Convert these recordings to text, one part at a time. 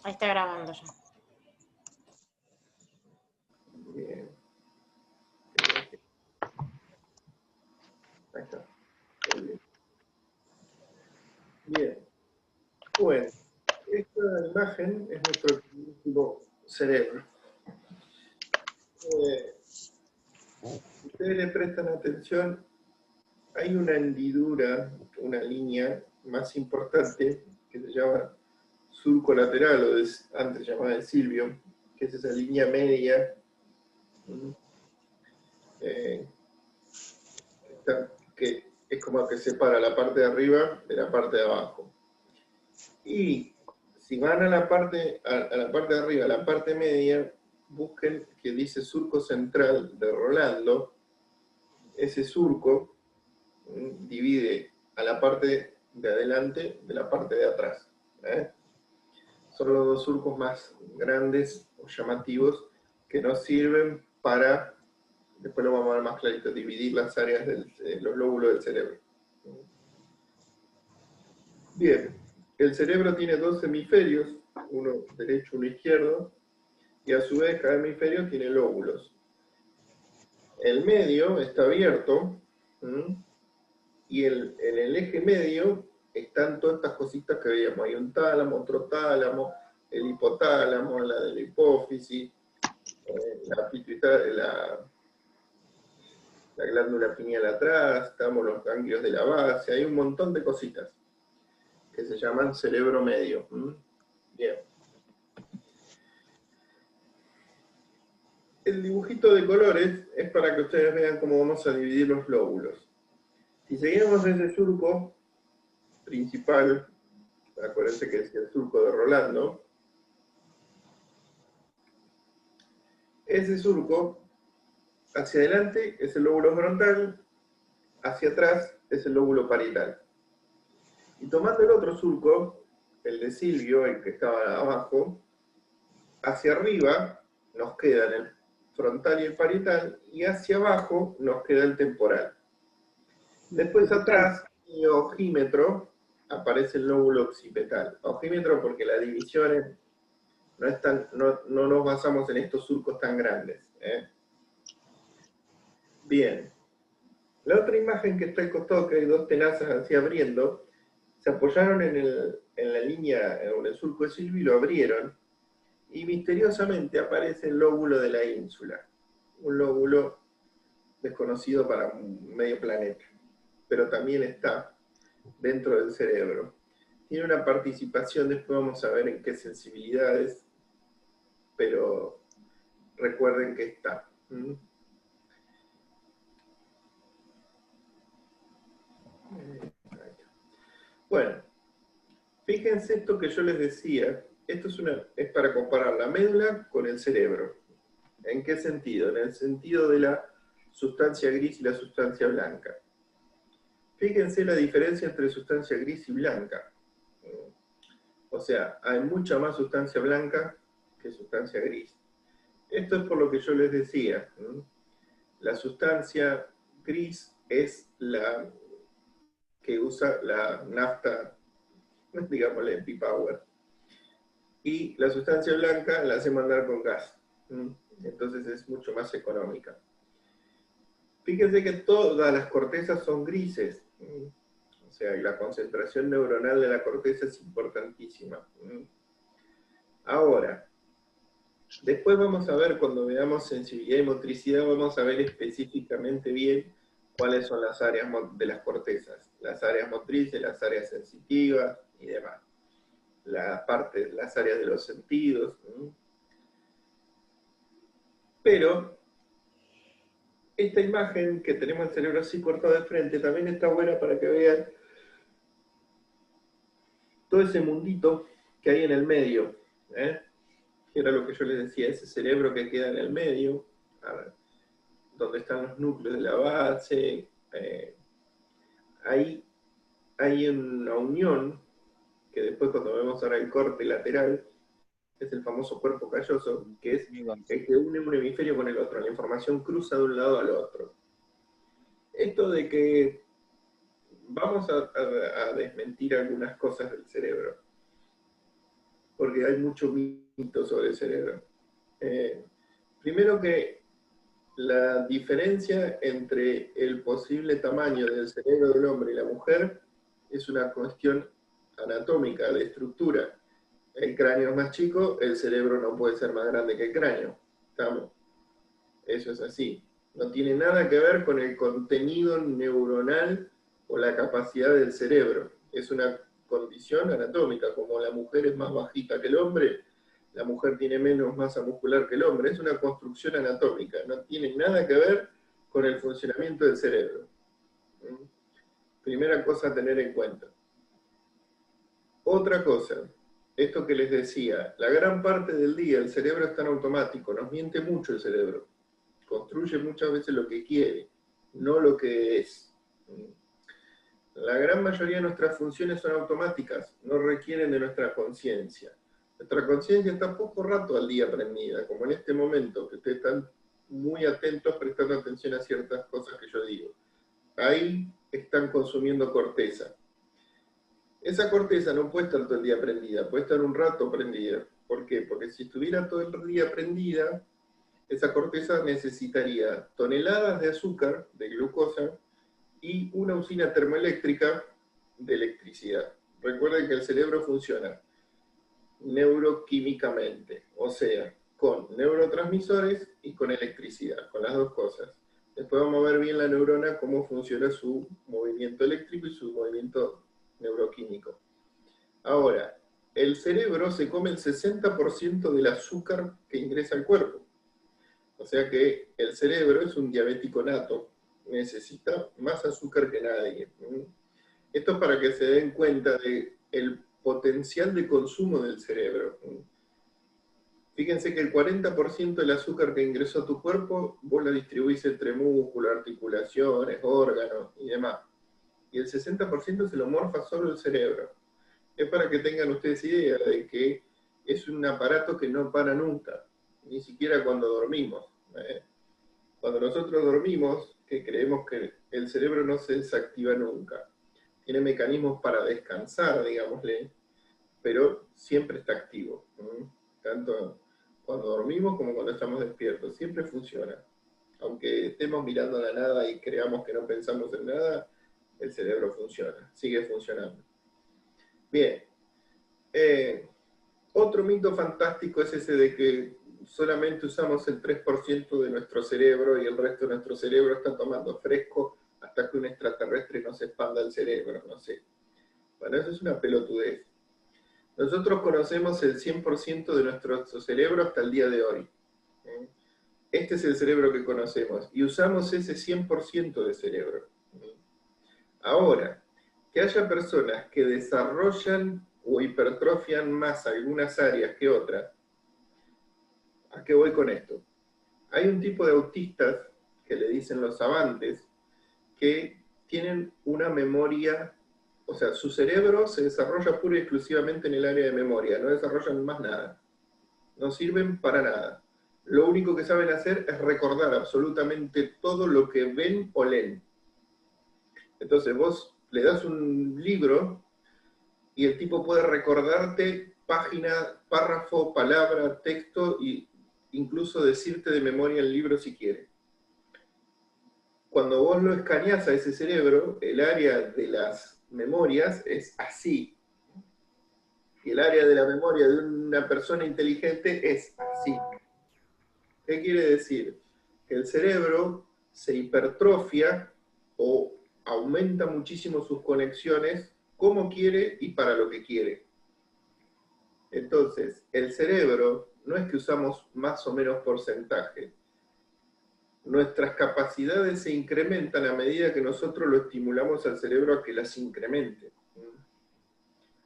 Ahí está grabando ya. Bien. Ahí está. Muy bien. Bien. Bueno, esta imagen es nuestro queridísimo cerebro. Si ustedes le prestan atención, hay una hendidura, una línea más importante que se llama surco lateral, o antes llamada de Silvio, que es esa línea media que es como que separa la parte de arriba de la parte de abajo. Y si van a la parte de arriba, a la parte media, busquen que dice surco central de Rolando. Ese surco divide a la parte de adelante de la parte de atrás. Son los dos surcos más grandes o llamativos que nos sirven para, después lo vamos a ver más clarito, dividir las áreas de los lóbulos del cerebro. Bien, el cerebro tiene dos hemisferios, uno derecho, uno izquierdo, y a su vez cada hemisferio tiene lóbulos. El medio está abierto, y en el eje medio están todas estas cositas que veíamos. Hay un tálamo, otro tálamo, el hipotálamo, la de la hipófisis, la glándula pineal atrás, estamos los ganglios de la base, hay un montón de cositas que se llaman cerebro medio. Bien. El dibujito de colores es para que ustedes vean cómo vamos a dividir los lóbulos. Si seguimos ese surco principal, acuérdense que es el surco de Rolando, ese surco, hacia adelante es el lóbulo frontal, hacia atrás es el lóbulo parietal. Y tomando el otro surco, el de Silvio, el que estaba abajo, hacia arriba nos quedan el frontal y el parietal, y hacia abajo nos queda el temporal. Después atrás, y ojímetro, aparece el lóbulo occipital. Ojímetro porque las divisiones no nos basamos en estos surcos tan grandes. Bien. La otra imagen que está al costado, que hay dos tenazas así abriendo, se apoyaron en la línea, en el surco de Silvio y lo abrieron, y misteriosamente aparece el lóbulo de la ínsula, un lóbulo desconocido para un medio planeta, pero también está dentro del cerebro. Tiene una participación, después vamos a ver en qué sensibilidades, pero recuerden que está. Bueno, fíjense esto que yo les decía, esto es para comparar la médula con el cerebro. ¿En qué sentido? En el sentido de la sustancia gris y la sustancia blanca. Fíjense la diferencia entre sustancia gris y blanca. O sea, hay mucha más sustancia blanca que sustancia gris. Esto es por lo que yo les decía. La sustancia gris es la que usa la nafta, digamos, la EpiPower. Y la sustancia blanca la hace mandar con gas. Entonces es mucho más económica. Fíjense que todas las cortezas son grises. O sea, la concentración neuronal de la corteza es importantísima. Ahora, después vamos a ver, cuando veamos sensibilidad y motricidad, vamos a ver específicamente bien cuáles son las áreas de las cortezas. Las áreas motrices, las áreas sensitivas y demás. Las áreas de los sentidos. Pero esta imagen que tenemos el cerebro así cortado de frente también está buena para que vean todo ese mundito que hay en el medio, que era lo que yo les decía, ese cerebro que queda en el medio, donde están los núcleos de la base, ahí hay una unión, que después cuando vemos ahora el corte lateral, es el famoso cuerpo calloso, que es el que une un hemisferio con el otro, la información cruza de un lado al otro. Esto de que vamos a desmentir algunas cosas del cerebro. porque hay mucho mito sobre el cerebro. Primero que la diferencia entre el posible tamaño del cerebro del hombre y la mujer es una cuestión anatómica, de estructura. El cráneo es más chico, el cerebro no puede ser más grande que el cráneo. ¿Estamos? Eso es así. No tiene nada que ver con el contenido neuronal o la capacidad del cerebro. Es una condición anatómica. Como la mujer es más bajita que el hombre, la mujer tiene menos masa muscular que el hombre. Es una construcción anatómica. No tiene nada que ver con el funcionamiento del cerebro. Primera cosa a tener en cuenta. Otra cosa, esto que les decía, la gran parte del día el cerebro está en automático, nos miente mucho el cerebro. Construye muchas veces lo que quiere, no lo que es. La gran mayoría de nuestras funciones son automáticas, no requieren de nuestra conciencia. Nuestra conciencia está poco rato al día prendida, como en este momento, que ustedes están muy atentos prestando atención a ciertas cosas que yo digo. Ahí están consumiendo corteza. Esa corteza no puede estar todo el día prendida, puede estar un rato prendida. ¿Por qué? Porque si estuviera todo el día prendida, esa corteza necesitaría toneladas de azúcar, de glucosa, y una usina termoeléctrica de electricidad. Recuerden que el cerebro funciona neuroquímicamente, o sea, con neurotransmisores y con electricidad, con las dos cosas. Después vamos a ver bien la neurona, cómo funciona su movimiento eléctrico y su movimiento neuroquímico. Ahora, el cerebro se come el 60% del azúcar que ingresa al cuerpo. O sea que el cerebro es un diabético nato, necesita más azúcar que nadie. Esto es para que se den cuenta del potencial de consumo del cerebro. Fíjense que el 40% del azúcar que ingresó a tu cuerpo, vos la distribuís entre músculo, articulaciones, órganos y demás. Y el 60% se lo morfa solo el cerebro. Es para que tengan ustedes idea de que es un aparato que no para nunca, ni siquiera cuando dormimos. Cuando nosotros dormimos, que creemos que el cerebro no se desactiva nunca. Tiene mecanismos para descansar, digámosle, pero siempre está activo. Tanto cuando dormimos como cuando estamos despiertos. Siempre funciona. Aunque estemos mirando a la nada y creamos que no pensamos en nada, el cerebro funciona, sigue funcionando. Bien. Otro mito fantástico es ese de que solamente usamos el 3% de nuestro cerebro y el resto de nuestro cerebro está tomando fresco hasta que un extraterrestre nos expanda el cerebro, no sé. Bueno, eso es una pelotudez. Nosotros conocemos el 100% de nuestro cerebro hasta el día de hoy. Este es el cerebro que conocemos y usamos ese 100% de cerebro. Ahora, que haya personas que desarrollan o hipertrofian más algunas áreas que otras, ¿a qué voy con esto? Hay un tipo de autistas, que le dicen los savantes, que tienen una memoria, o sea, su cerebro se desarrolla pura y exclusivamente en el área de memoria, no desarrollan más nada, no sirven para nada. Lo único que saben hacer es recordar absolutamente todo lo que ven o leen. Entonces vos le das un libro y el tipo puede recordarte página, párrafo, palabra, texto e incluso decirte de memoria el libro si quiere. Cuando vos lo escaneás a ese cerebro, el área de las memorias es así. Y el área de la memoria de una persona inteligente es así. ¿Qué quiere decir? Que el cerebro se hipertrofia o aumenta muchísimo sus conexiones como quiere y para lo que quiere. Entonces, el cerebro no es que usamos más o menos porcentaje. Nuestras capacidades se incrementan a medida que nosotros lo estimulamos al cerebro a que las incremente.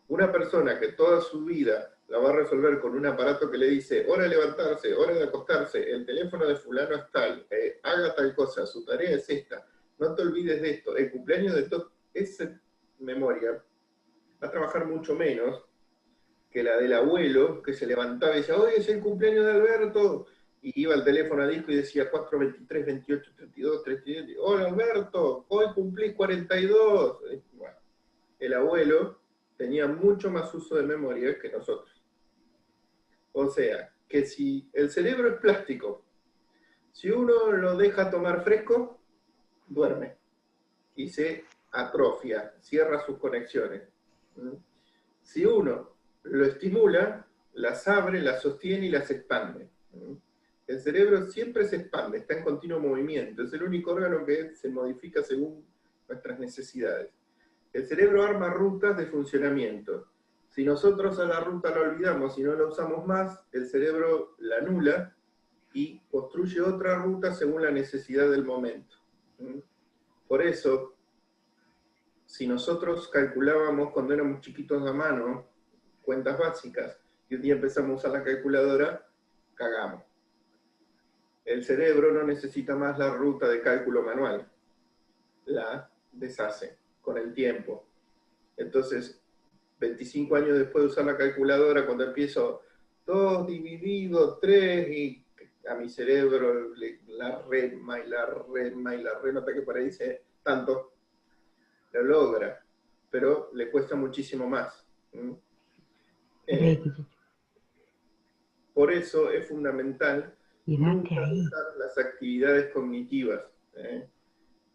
Una persona que toda su vida la va a resolver con un aparato que le dice hora de levantarse, hora de acostarse, el teléfono de fulano es tal, haga tal cosa, su tarea es esta, no te olvides de esto, el cumpleaños de todo, esa memoria va a trabajar mucho menos que la del abuelo, que se levantaba y decía, hoy es el cumpleaños de Alberto, y iba al teléfono a disco y decía 4, 23, 28, 32, 37, hola Alberto, hoy cumplís 42. Bueno, el abuelo tenía mucho más uso de memoria que nosotros. O sea, que si el cerebro es plástico, si uno lo deja tomar fresco, duerme y se atrofia, cierra sus conexiones. ¿Mm? Si uno lo estimula, las abre, las sostiene y las expande. ¿Mm? El cerebro siempre se expande, está en continuo movimiento, es el único órgano que se modifica según nuestras necesidades. El cerebro arma rutas de funcionamiento. Si nosotros a la ruta la olvidamos y no la usamos más, el cerebro la anula y construye otra ruta según la necesidad del momento. ¿Mm? Por eso, si nosotros calculábamos cuando éramos chiquitos a mano, cuentas básicas, y un día empezamos a usar la calculadora, cagamos. El cerebro no necesita más la ruta de cálculo manual, la deshace con el tiempo. Entonces, 25 años después de usar la calculadora, cuando empiezo 2 dividido 3 y a mi cerebro la rema y la rema y la rema, hasta que por ahí dice tanto, lo logra, pero le cuesta muchísimo más. Por eso es fundamental nunca dejar las actividades cognitivas,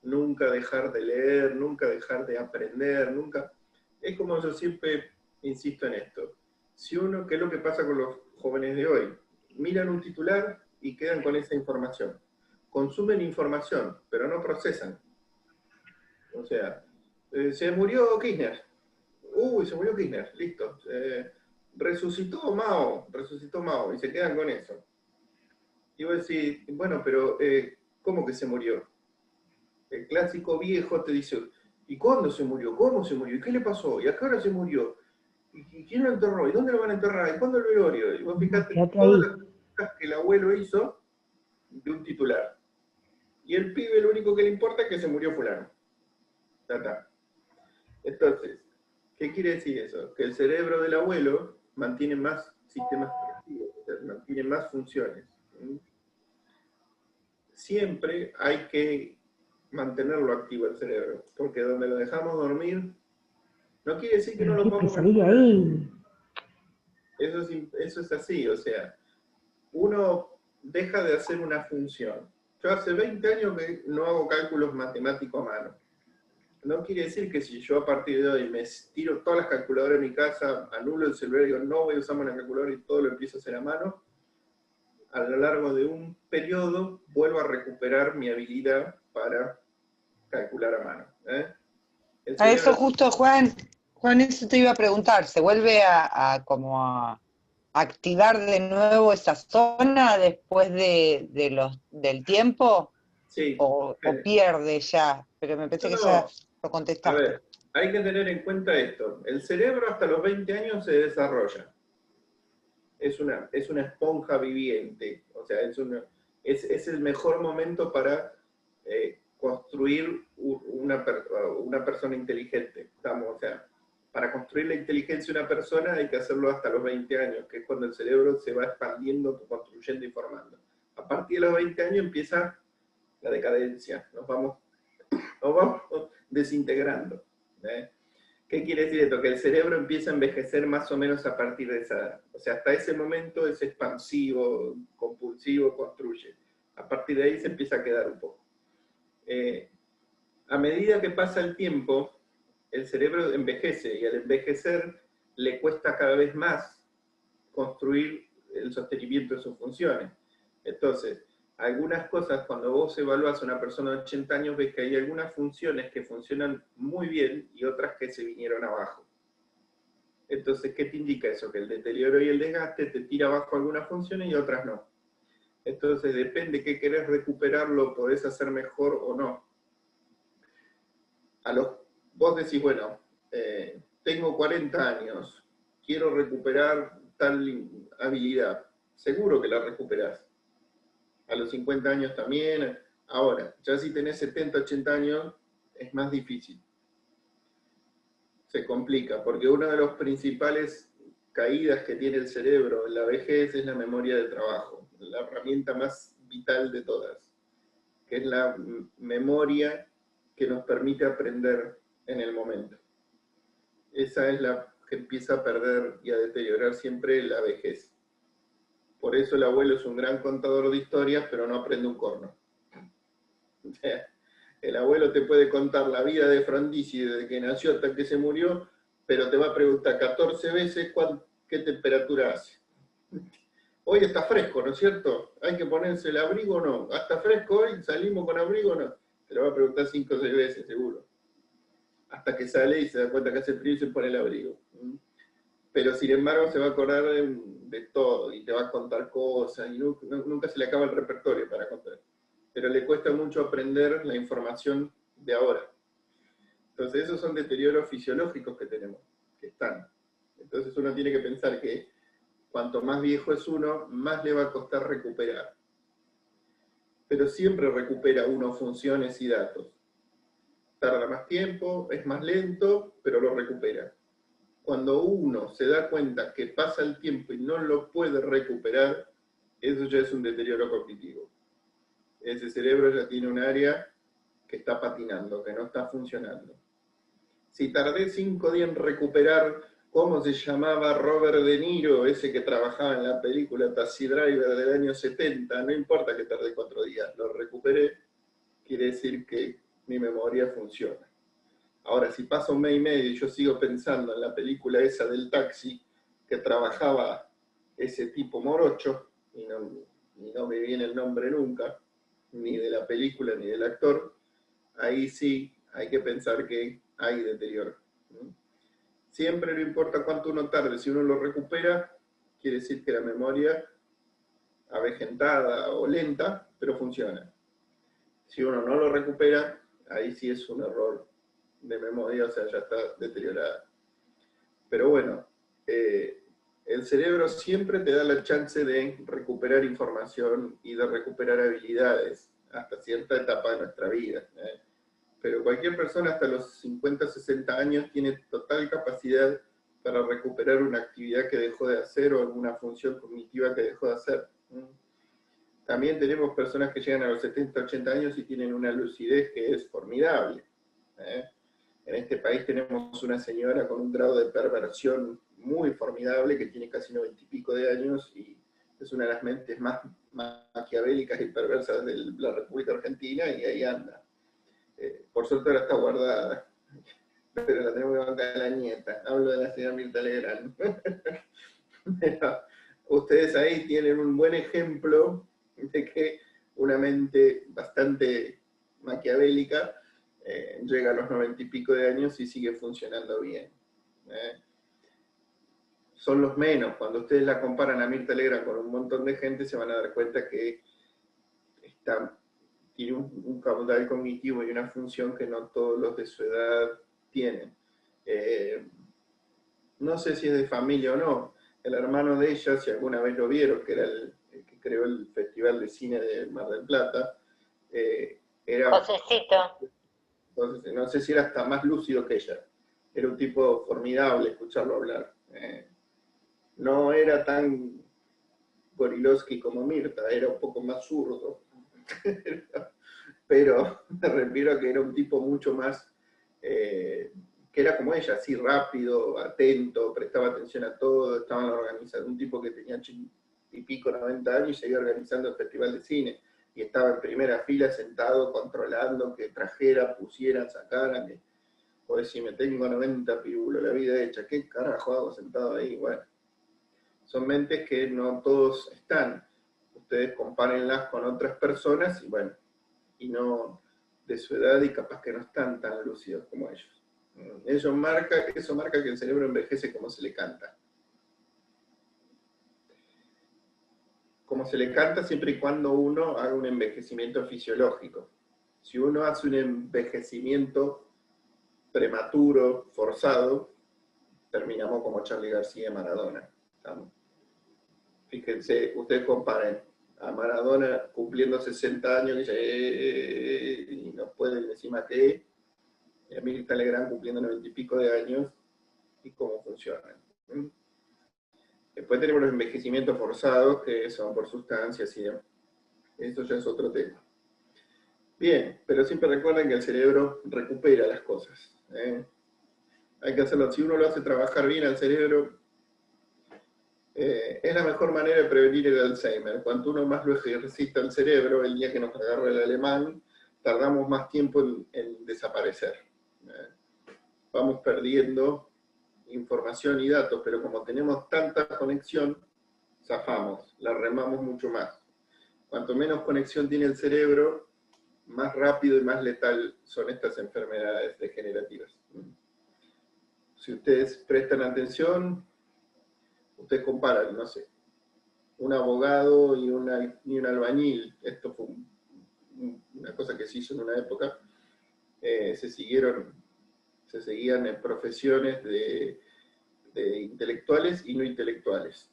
nunca dejar de leer, nunca dejar de aprender, nunca... Es como yo siempre insisto en esto. Si uno, ¿qué es lo que pasa con los jóvenes de hoy? Miran un titular y quedan con esa información. Consumen información, pero no procesan. O sea, se murió Kirchner. Uy, se murió Kirchner, listo. Resucitó Mao, y se quedan con eso. Y vos decís, bueno, pero ¿cómo que se murió? El clásico viejo te dice, ¿y cuándo se murió? ¿Cómo se murió? ¿Y qué le pasó? ¿Y a qué hora se murió? ¿Y quién lo enterró? ¿Y dónde lo van a enterrar? ¿Y cuándo el velorio? Y vos fijate todas las cosas que el abuelo hizo de un titular. Y el pibe lo único que le importa es que se murió fulano. Ta. Entonces, ¿qué quiere decir eso? Que el cerebro del abuelo mantiene más sistemas creativos, o sea, mantiene más funciones. Siempre hay que mantenerlo activo el cerebro, porque donde lo dejamos dormir, no quiere decir que no lo podamos recuperar. Eso es así, o sea, uno deja de hacer una función. Yo hace 20 años que no hago cálculos matemáticos a mano. No quiere decir que si yo a partir de hoy me tiro todas las calculadoras en mi casa, anulo el celular y digo no voy a usar una calculadora y todo lo empiezo a hacer a mano, a lo largo de un periodo vuelvo a recuperar mi habilidad para calcular a mano. A eso justo, Juan, eso te iba a preguntar, ¿se vuelve como a activar de nuevo esa zona después del tiempo? Sí. ¿O pierde ya? Pero me parece que ya lo A contestaste. ver, hay que tener en cuenta esto. El cerebro hasta los 20 años se desarrolla. Es una esponja viviente. O sea, es el mejor momento para construir una persona inteligente. O sea, para construir la inteligencia de una persona hay que hacerlo hasta los 20 años, que es cuando el cerebro se va expandiendo, construyendo y formando. A partir de los 20 años empieza la decadencia. Nos vamos desintegrando. ¿Qué quiere decir esto? Que el cerebro empieza a envejecer más o menos a partir de esa edad. O sea, hasta ese momento es expansivo, compulsivo, construye. A partir de ahí se empieza a quedar un poco. A medida que pasa el tiempo, el cerebro envejece y al envejecer le cuesta cada vez más construir el sostenimiento de sus funciones. Entonces, algunas cosas, cuando vos evaluás a una persona de 80 años, ves que hay algunas funciones que funcionan muy bien y otras que se vinieron abajo. Entonces, ¿qué te indica eso? Que el deterioro y el desgaste te tira abajo algunas funciones y otras no. Entonces, depende qué querés recuperar, lo podés hacer mejor o no. Vos decís, bueno, tengo 40 años, quiero recuperar tal habilidad. Seguro que la recuperás. A los 50 años también. Ahora, ya si tenés 70, 80 años, es más difícil. Se complica, porque una de las principales caídas que tiene el cerebro en la vejez es la memoria de trabajo, la herramienta más vital de todas, que es la memoria que nos permite aprender en el momento. Esa es la que empieza a perder y a deteriorar siempre la vejez. Por eso el abuelo es un gran contador de historias, pero no aprende un corno. O sea, el abuelo te puede contar la vida de Frondizi desde que nació hasta que se murió, pero te va a preguntar 14 veces qué temperatura hace. Hoy está fresco, ¿no es cierto? ¿Hay que ponerse el abrigo o no? ¿Está fresco hoy? ¿Salimos con abrigo o no? Te lo va a preguntar 5 o 6 veces, seguro. Hasta que sale y se da cuenta que hace frío y se pone el abrigo. Pero sin embargo se va a acordar de todo y te va a contar cosas y nunca se le acaba el repertorio para contar. Pero le cuesta mucho aprender la información de ahora. Entonces esos son deterioros fisiológicos que tenemos, que están. Entonces uno tiene que pensar que cuanto más viejo es uno, más le va a costar recuperar. Pero siempre recupera uno funciones y datos. Tarda más tiempo, es más lento, pero lo recupera. Cuando uno se da cuenta que pasa el tiempo y no lo puede recuperar, eso ya es un deterioro cognitivo. Ese cerebro ya tiene un área que está patinando, que no está funcionando. Si tardé 5 días en recuperar cómo se llamaba Robert De Niro, ese que trabajaba en la película Taxi Driver del año 70, no importa que tardé 4 días, lo recuperé, quiere decir que mi memoria funciona. Ahora, si pasa un mes y medio y yo sigo pensando en la película esa del taxi, que trabajaba ese tipo morocho, y no me viene el nombre nunca, ni de la película ni del actor, ahí sí hay que pensar que hay deterioro. Siempre no importa cuánto uno tarde, si uno lo recupera, quiere decir que la memoria avejentada o lenta, pero funciona. Si uno no lo recupera, ahí sí es un error de memoria, o sea, ya está deteriorada. Pero bueno, el cerebro siempre te da la chance de recuperar información y de recuperar habilidades hasta cierta etapa de nuestra vida. Pero cualquier persona hasta los 50, 60 años tiene total capacidad para recuperar una actividad que dejó de hacer o alguna función cognitiva que dejó de hacer. También tenemos personas que llegan a los 70, 80 años y tienen una lucidez que es formidable. En este país tenemos una señora con un grado de perversión muy formidable que tiene casi 90 y pico de años y es una de las mentes más maquiavélicas y perversas de la República Argentina y ahí anda. Por suerte ahora está guardada, pero la tenemos que bancar a la nieta. Hablo de la señora Mirta Legrand. Pero ustedes ahí tienen un buen ejemplo de que una mente bastante maquiavélica llega a los 90 y pico de años y sigue funcionando bien. Son los menos. Cuando ustedes la comparan a Mirta Legrand con un montón de gente, se van a dar cuenta que tiene un caudal cognitivo y una función que no todos los de su edad tienen. No sé si es de familia o no. El hermano de ella, si alguna vez lo vieron, que era el que creó el Festival de Cine de Mar del Plata, era... Josecito. Entonces, no sé si era hasta más lúcido que ella. Era un tipo formidable escucharlo hablar. No era tan Gorilowski como Mirta, era un poco más zurdo. Pero me refiero a que era un tipo mucho más, que era como ella, así rápido, atento, prestaba atención a todo, estaba en la organización, un tipo que tenía y pico, 90 años y seguía organizando el Festival de Cine, y estaba en primera fila sentado, controlando que trajeran, pusieran, sacaran, que, pues si me tengo 90 pirulos, la vida hecha, ¿qué carajo hago sentado ahí? Bueno, son mentes que no todos están. Ustedes compárenlas con otras personas y bueno, y no de su edad y capaz que no están tan lúcidos como ellos. Eso marca que el cerebro envejece como se le canta. Como se le canta siempre y cuando uno haga un envejecimiento fisiológico. Si uno hace un envejecimiento prematuro, forzado, terminamos como Charly García y Maradona. ¿Estamos? Fíjense, ustedes comparen a Maradona cumpliendo 60 años y no puede encima que y a Mirta Legrand cumpliendo 90 y pico de años y cómo funcionan. Después tenemos los envejecimientos forzados que son por sustancias y demás. Eso ya es otro tema. Bien, pero siempre recuerden que el cerebro recupera las cosas. Hay que hacerlo, si uno lo hace trabajar bien al cerebro, Es la mejor manera de prevenir el Alzheimer. Cuanto uno más lo ejercita el cerebro, el día que nos agarra el alemán, tardamos más tiempo en desaparecer. Vamos perdiendo información y datos, pero como tenemos tanta conexión, zafamos, la remamos mucho más. Cuanto menos conexión tiene el cerebro, más rápido y más letal son estas enfermedades degenerativas. Si ustedes prestan atención, ustedes comparan, no sé, un abogado y un albañil, esto fue una cosa que se hizo en una época, se seguían en profesiones de intelectuales y no intelectuales.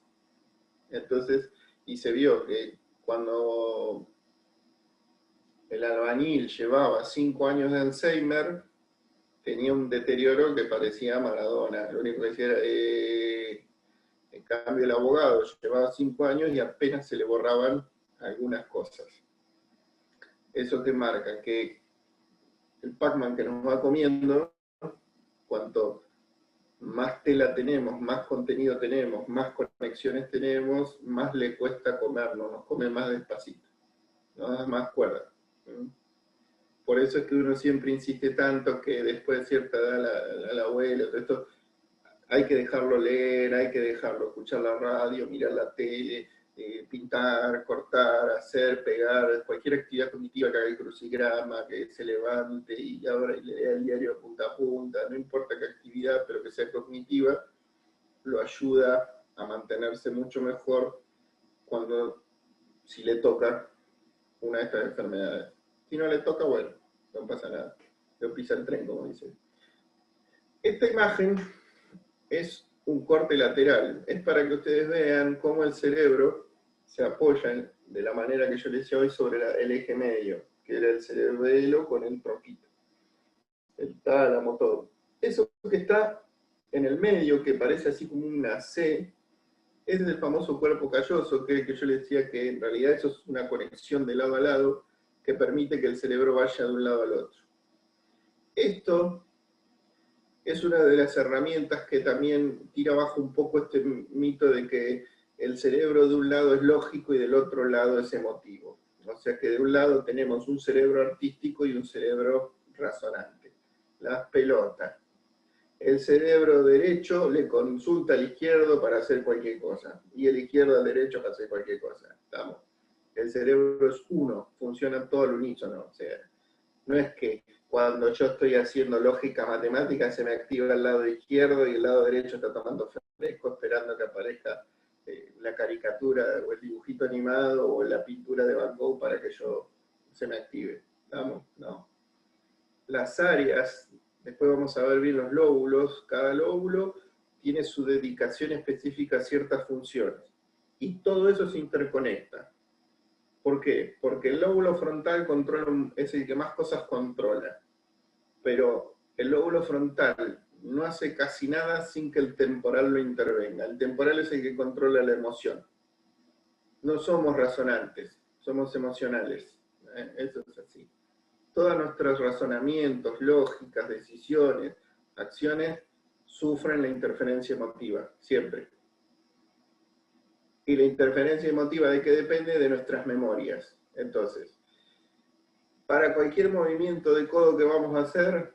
Entonces, y se vio que cuando el albañil llevaba 5 años de Alzheimer, tenía un deterioro que parecía Maradona. Lo único que decía era, en cambio el abogado llevaba 5 años y apenas se le borraban algunas cosas. Eso que marca que el Pac-Man que nos va comiendo, cuanto más tela tenemos, más contenido tenemos, más conexiones tenemos, más le cuesta comernos, nos come más despacito, nos da más cuerda. Por eso es que uno siempre insiste tanto que después de cierta edad al abuelo, esto, hay que dejarlo leer, hay que dejarlo escuchar la radio, mirar la tele, pintar, cortar, hacer, pegar, cualquier actividad cognitiva que haga el crucigrama, que se levante y ahora lea el diario de punta a punta, no importa qué actividad, pero que sea cognitiva, lo ayuda a mantenerse mucho mejor si le toca una de estas enfermedades. Si no le toca, bueno, no pasa nada. Lo pisa el tren, como dicen. Esta imagen es un corte lateral. Es para que ustedes vean cómo el cerebro se apoya de la manera que yo les decía hoy sobre el eje medio, que era el cerebelo con el tronquito. El tálamo, todo. Eso que está en el medio, que parece así como una C, es el famoso cuerpo calloso, que yo les decía que en realidad eso es una conexión de lado a lado que permite que el cerebro vaya de un lado al otro. Esto es una de las herramientas que también tira abajo un poco este mito de que el cerebro de un lado es lógico y del otro lado es emotivo. O sea que de un lado tenemos un cerebro artístico y un cerebro razonante. Las pelotas. El cerebro derecho le consulta al izquierdo para hacer cualquier cosa, y el izquierdo al derecho para hacer cualquier cosa. ¿Estamos? El cerebro es uno, funciona todo al unísono. O sea, no es que cuando yo estoy haciendo lógica matemática se me activa el lado izquierdo y el lado derecho está tomando fresco esperando que aparezca la caricatura o el dibujito animado o la pintura de Van Gogh para que se me active. ¿Estamos? No. Las áreas, después vamos a ver bien los lóbulos, cada lóbulo tiene su dedicación específica a ciertas funciones. Y todo eso se interconecta. ¿Por qué? Porque el lóbulo frontal es el que más cosas controla. Pero el lóbulo frontal no hace casi nada sin que el temporal lo intervenga. El temporal es el que controla la emoción. No somos razonantes, somos emocionales. Eso es así. Todos nuestros razonamientos, lógicas, decisiones, acciones, sufren la interferencia emotiva, siempre. Y la interferencia emotiva ¿de qué depende? De nuestras memorias. Entonces, para cualquier movimiento de codo que vamos a hacer,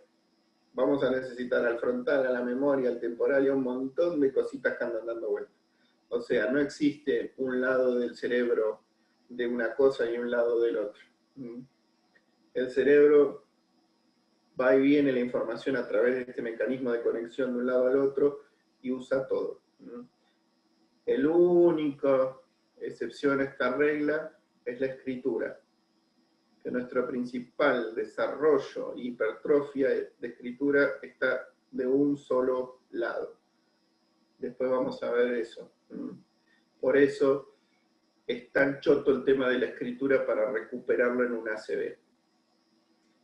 vamos a necesitar al frontal, a la memoria, al temporal y a un montón de cositas que andan dando vueltas. O sea, no existe un lado del cerebro de una cosa y un lado del otro. El cerebro va y viene la información a través de este mecanismo de conexión de un lado al otro y usa todo. El único excepción a esta regla es la escritura, que nuestro principal desarrollo y hipertrofia de escritura está de un solo lado. Después vamos a ver eso. Por eso es tan choto el tema de la escritura para recuperarlo en un ACV.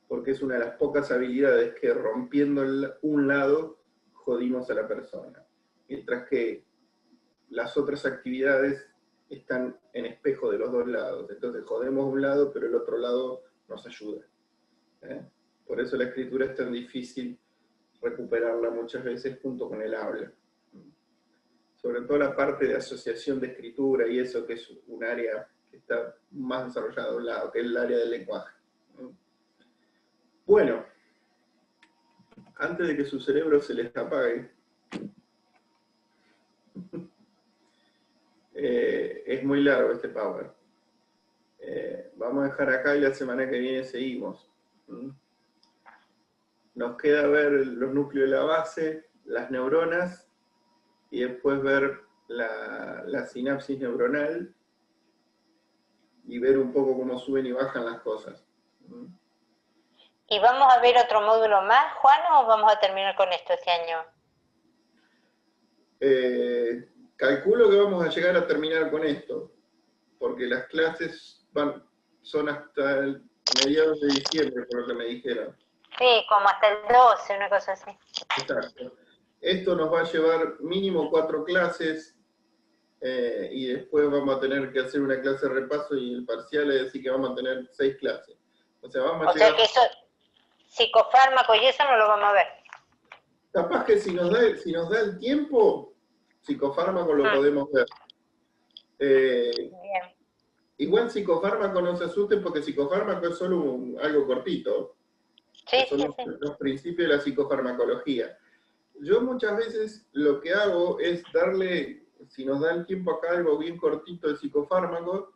Porque es una de las pocas habilidades que rompiendo un lado jodimos a la persona. Mientras que las otras actividades están en espejo de los dos lados. Entonces jodemos un lado, pero el otro lado nos ayuda. Por eso la escritura es tan difícil recuperarla muchas veces junto con el habla. sobre todo la parte de asociación de escritura y eso, que es un área que está más desarrollada de un lado, que es el área del lenguaje. Bueno, antes de que su cerebro se les apague, es muy largo este Power. Vamos a dejar acá y la semana que viene seguimos. Nos queda ver los núcleos de la base, las neuronas, y después ver la sinapsis neuronal, y ver un poco cómo suben y bajan las cosas. ¿Y vamos a ver otro módulo más, Juan, o vamos a terminar con esto este año? Calculo que vamos a llegar a terminar con esto, porque las clases son hasta el mediados de diciembre, por lo que me dijeron. Sí, como hasta el 12, una cosa así. Exacto. Esto nos va a llevar mínimo 4 clases, y después vamos a tener que hacer una clase de repaso y el parcial, es decir que vamos a tener 6 clases. O sea, vamos a llegar... O sea que eso, psicofármaco y eso no lo vamos a ver. Capaz que si nos da el tiempo, psicofármaco lo podemos ver. Bien. Igual psicofármaco no se asusten porque psicofármaco es solo algo cortito. Sí, son los principios de la psicofarmacología. Yo muchas veces lo que hago es darle, si nos da el tiempo acá, algo bien cortito de psicofármaco,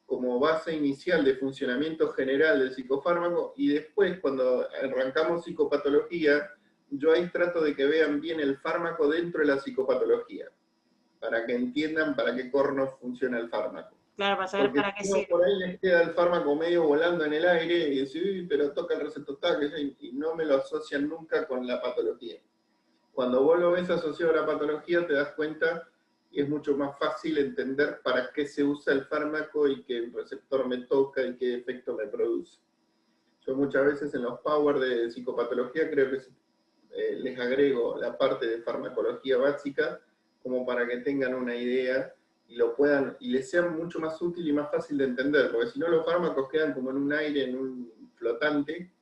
como base inicial de funcionamiento general del psicofármaco, y después cuando arrancamos psicopatología, yo ahí trato de que vean bien el fármaco dentro de la psicopatología, para que entiendan para qué corno funciona el fármaco. Claro, para saber para qué sirve. Por ahí les queda el fármaco medio volando en el aire y dicen, pero toca el receptor y no me lo asocian nunca con la patología. Cuando vos lo ves asociado a la patología te das cuenta y es mucho más fácil entender para qué se usa el fármaco y qué receptor me toca y qué efecto me produce. Yo muchas veces en los power de psicopatología creo que les agrego la parte de farmacología básica como para que tengan una idea y lo puedan, y les sea mucho más útil y más fácil de entender, porque si no los fármacos quedan como en un aire, en un flotante,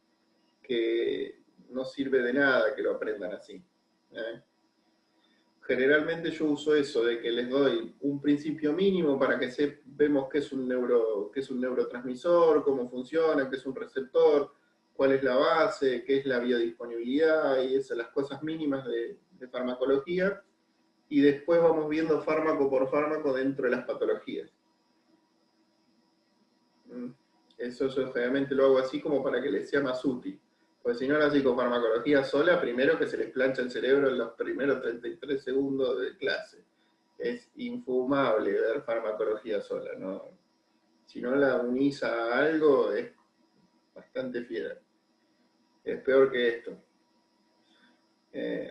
que no sirve de nada que lo aprendan así. Generalmente yo uso eso, de que les doy un principio mínimo para que vemos qué es un neurotransmisor, cómo funciona, qué es un receptor, cuál es la base, qué es la biodisponibilidad, y esas las cosas mínimas de farmacología, y después vamos viendo fármaco por fármaco dentro de las patologías. Eso yo generalmente lo hago así como para que les sea más útil. Porque si no, la psicofarmacología sola, primero que se les plancha el cerebro en los primeros 33 segundos de clase. Es infumable ver farmacología sola, ¿no? Si no la unís a algo, es bastante fiera. Es peor que esto.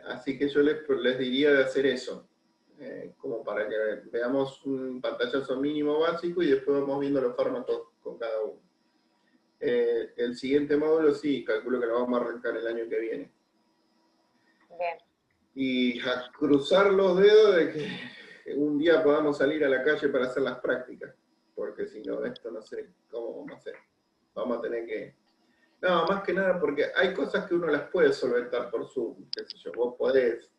Así que yo les diría de hacer eso, como para que veamos un pantallazo mínimo básico y después vamos viendo los fármacos con cada uno. El siguiente módulo sí, calculo que lo vamos a arrancar el año que viene. Bien. Y a cruzar los dedos de que un día podamos salir a la calle para hacer las prácticas, porque si no, esto no sé cómo vamos a hacer. Vamos a tener que... No, más que nada porque hay cosas que uno las puede solventar por Zoom, qué sé yo, vos podés,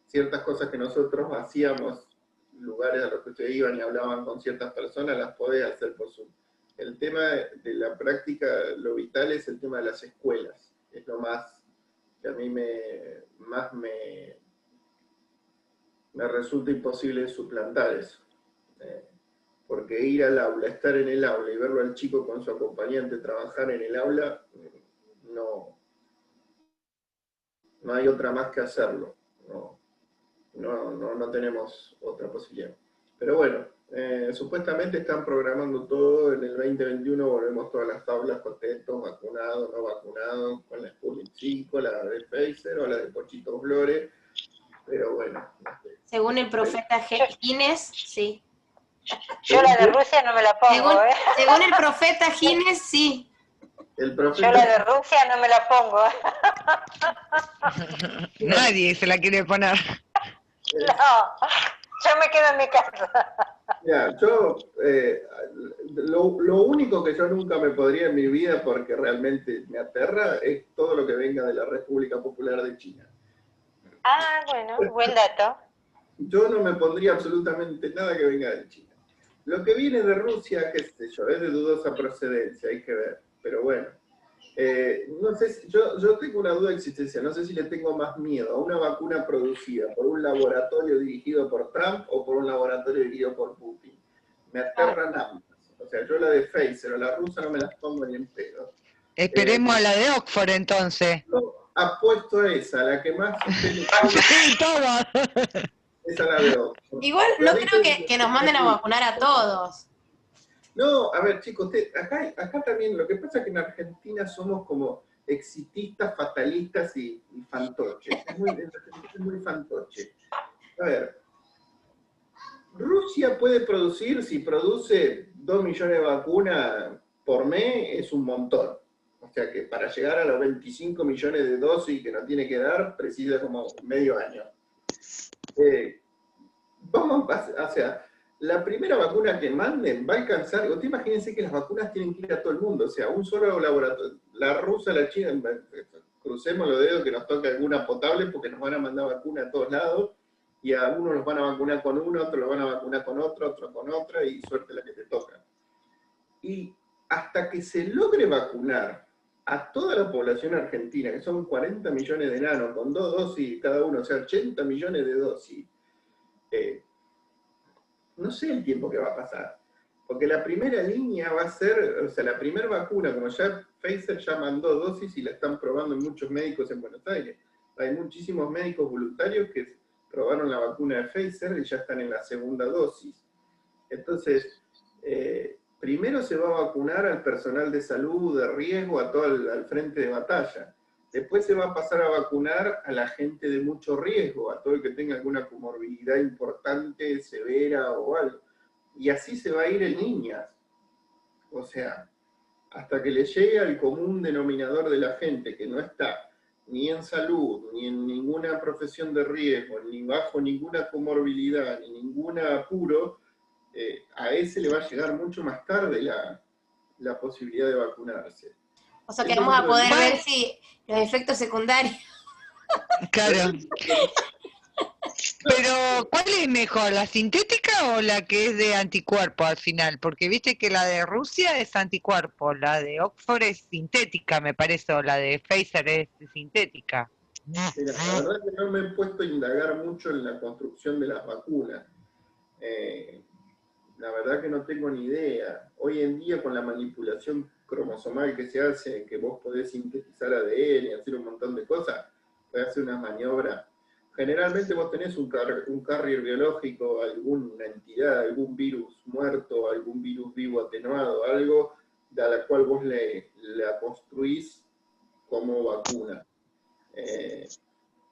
ciertas cosas que nosotros hacíamos, lugares a los que ustedes iban y hablaban con ciertas personas, las podés hacer por Zoom. El tema de la práctica, lo vital es el tema de las escuelas, es lo más que a mí me resulta imposible suplantar eso. Porque ir al aula, estar en el aula y verlo al chico con su acompañante trabajar en el aula, no hay otra más que hacerlo. No tenemos otra posibilidad. Pero bueno, supuestamente están programando todo, en el 2021 volvemos todas las tablas contentos, vacunados, no vacunados, con la Sputnik 5, la de Pfizer o la de Pochito Flores, pero bueno. Según el profeta Gines, sí. Yo la de Rusia no me la pongo, según el profeta Gines, sí. El profeta... Yo la de Rusia no me la pongo. Nadie se la quiere poner. No, yo me quedo en mi casa. Ya, yo, lo único que yo nunca me podría en mi vida, porque realmente me aterra, es todo lo que venga de la República Popular de China. Ah, bueno, buen dato. yo no me pondría absolutamente nada que venga de China. Lo que viene de Rusia, qué sé yo, es de dudosa procedencia, hay que ver. Pero bueno, no sé, yo tengo una duda existencial, no sé si le tengo más miedo a una vacuna producida por un laboratorio dirigido por Trump o por un laboratorio dirigido por Putin. Me aterran ambas. O sea, yo la de Pfizer o la rusa no me las pongo ni en pedo. Esperemos a la de Oxford entonces. Yo apuesto a esa, la que más usted le Sí, todas. esa la de Oxford. Igual no creo que nos manden a vacunar a todos. No, a ver, chicos, acá también lo que pasa es que en Argentina somos como exitistas, fatalistas y fantoches. Es muy fantoche. A ver, Rusia puede producir, si produce 2 millones de vacunas por mes, es un montón. O sea que para llegar a los 25 millones de dosis que nos tiene que dar, precisa como medio año. Vamos a, o sea, la primera vacuna que manden va a alcanzar, usted imagínense que las vacunas tienen que ir a todo el mundo, o sea, un solo laboratorio, la rusa, la china, crucemos los dedos que nos toque alguna potable porque nos van a mandar vacunas a todos lados, y a unos los van a vacunar con uno, otros los van a vacunar con otro con otra, y suerte la que te toca. Y hasta que se logre vacunar a toda la población argentina, que son 40 millones de enanos, con 2 dosis cada uno, o sea, 80 millones de dosis, no sé el tiempo que va a pasar. Porque la primera línea va a ser, o sea, la primera vacuna, como ya Pfizer ya mandó dosis y la están probando en muchos médicos en Buenos Aires. Hay muchísimos médicos voluntarios que probaron la vacuna de Pfizer y ya están en la segunda dosis. Entonces, primero se va a vacunar al personal de salud, de riesgo, a todo al frente de batalla. Después se va a pasar a vacunar a la gente de mucho riesgo, a todo el que tenga alguna comorbilidad importante, severa o algo. Y así se va a ir en niñas. O sea, hasta que le llegue al común denominador de la gente que no está ni en salud, ni en ninguna profesión de riesgo, ni bajo ninguna comorbilidad, ni ningún apuro, a ese le va a llegar mucho más tarde la posibilidad de vacunarse. O sea que vamos a poder ver si los efectos secundarios. Claro. Pero, ¿cuál es mejor, la sintética o la que es de anticuerpo al final? Porque viste que la de Rusia es anticuerpo, la de Oxford es sintética, me parece, o la de Pfizer es sintética. Mira, la verdad que no me he puesto a indagar mucho en la construcción de las vacunas. La verdad que no tengo ni idea. Hoy en día con la manipulación cromosomal que se hace, que vos podés sintetizar ADN y hacer un montón de cosas, podés hacer unas maniobras. Generalmente vos tenés un carrier biológico, alguna entidad, algún virus muerto, algún virus vivo atenuado, algo a la cual vos la construís como vacuna.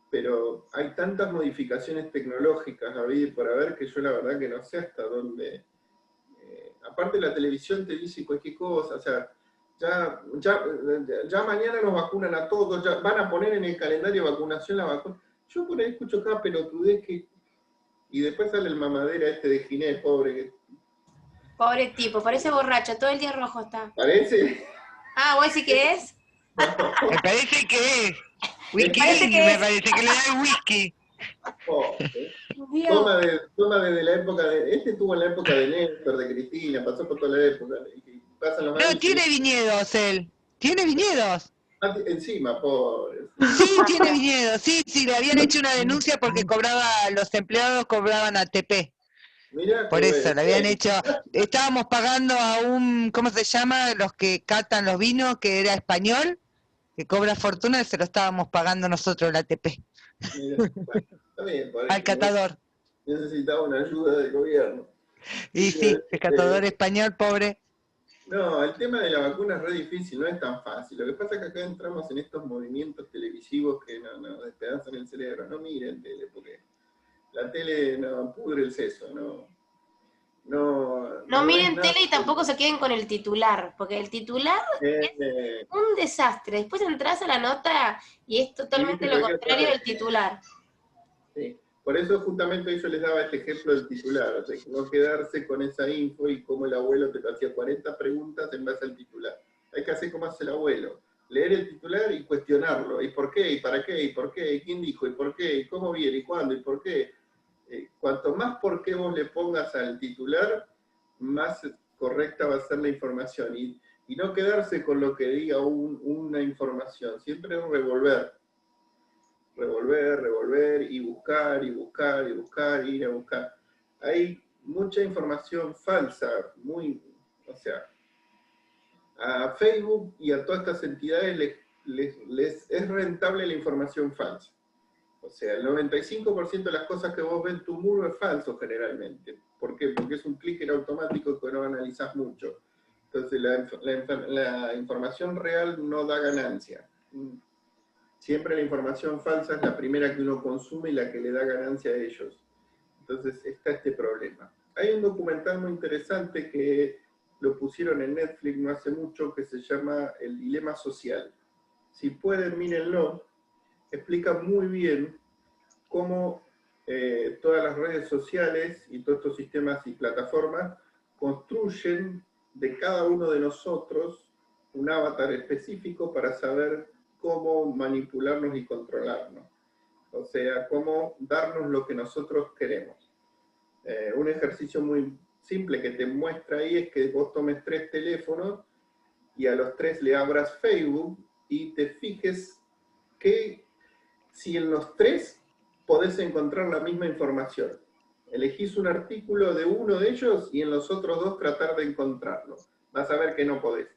Pero hay tantas modificaciones tecnológicas, David, para ver que yo la verdad que no sé hasta dónde. Aparte la televisión te dice cualquier cosa, o sea, ya mañana nos vacunan a todos, ya van a poner en el calendario de vacunación la vacuna. Yo por ahí escucho cada pelotudez que... Y después sale el mamadera este de Ginés, pobre. Pobre tipo, parece borracho, todo el día rojo está. ¿Parece? Ah, ¿vos decís que es? Me parece que es. Whisky, me parece que le da el whisky. Oh, toma desde la época de... Este estuvo en la época de Néstor, de Cristina, pasó por toda la época. No, tiene viñedos él. Tiene viñedos. Encima, pobre. Sí, tiene viñedos. Sí, le habían hecho una denuncia porque los empleados cobraban ATP. Mirá, por eso, bueno, le habían hecho... Estábamos pagando a un... ¿Cómo se llama? Los que catan los vinos, que era español, que cobra fortuna, y se lo estábamos pagando nosotros el ATP. Mirá, bueno, está bien, al catador. Necesitaba una ayuda del gobierno. Y sí, el catador español, pobre. No, el tema de la vacuna es re difícil, no es tan fácil. Lo que pasa es que acá entramos en estos movimientos televisivos que nos despedazan el cerebro. No miren tele, porque la tele no pudre el seso, no miren tele y tampoco se queden con el titular, porque el titular es un desastre. Después entras a la nota y es totalmente lo contrario del titular. Sí. Por eso justamente yo les daba este ejemplo del titular, o sea, no quedarse con esa info y como el abuelo te hacía 40 preguntas en base al titular. Hay que hacer como hace el abuelo, leer el titular y cuestionarlo, ¿y por qué? ¿Y para qué? ¿Y por qué? ¿Y quién dijo? ¿Y por qué? ¿Y cómo viene? ¿Y cuándo? ¿Y por qué? cuanto más por qué vos le pongas al titular, más correcta va a ser la información. Y no quedarse con lo que diga una información, siempre revolver. Revolver, y buscar, ir a buscar. Hay mucha información falsa, o sea, a Facebook y a todas estas entidades les es rentable la información falsa. O sea, el 95% de las cosas que vos ves en tu muro es falso generalmente. ¿Por qué? Porque es un clic en automático que no analizás mucho. Entonces la información real no da ganancia. Siempre la información falsa es la primera que uno consume y la que le da ganancia a ellos. Entonces está este problema. Hay un documental muy interesante que lo pusieron en Netflix no hace mucho, que se llama El Dilema Social. Si pueden, mírenlo. Explica muy bien cómo todas las redes sociales y todos estos sistemas y plataformas construyen de cada uno de nosotros un avatar específico para saber cómo manipularnos y controlarnos. O sea, cómo darnos lo que nosotros queremos. Un ejercicio muy simple que te muestra ahí es que vos tomes 3 teléfonos y a los 3 le abras Facebook y te fijes que si en los 3 podés encontrar la misma información. Elegís un artículo de uno de ellos y en los otros 2 tratar de encontrarlo. Vas a ver que no podés.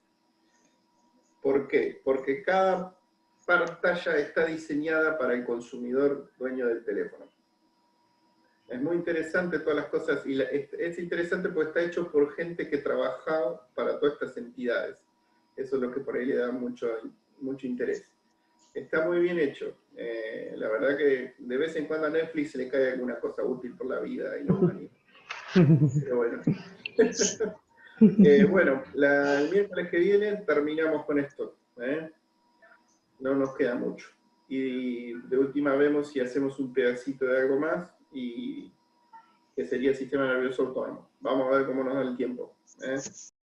¿Por qué? Porque cada pantalla está diseñada para el consumidor dueño del teléfono. Es muy interesante todas las cosas, y es interesante porque está hecho por gente que trabaja para todas estas entidades. Eso es lo que por ahí le da mucho interés. Está muy bien hecho. La verdad que de vez en cuando a Netflix se le cae alguna cosa útil por la vida y la humanidad. Pero bueno. Bueno, el miércoles que viene terminamos con esto. No nos queda mucho. Y de última vemos si hacemos un pedacito de algo más, y que sería el sistema nervioso autónomo. Vamos a ver cómo nos da el tiempo.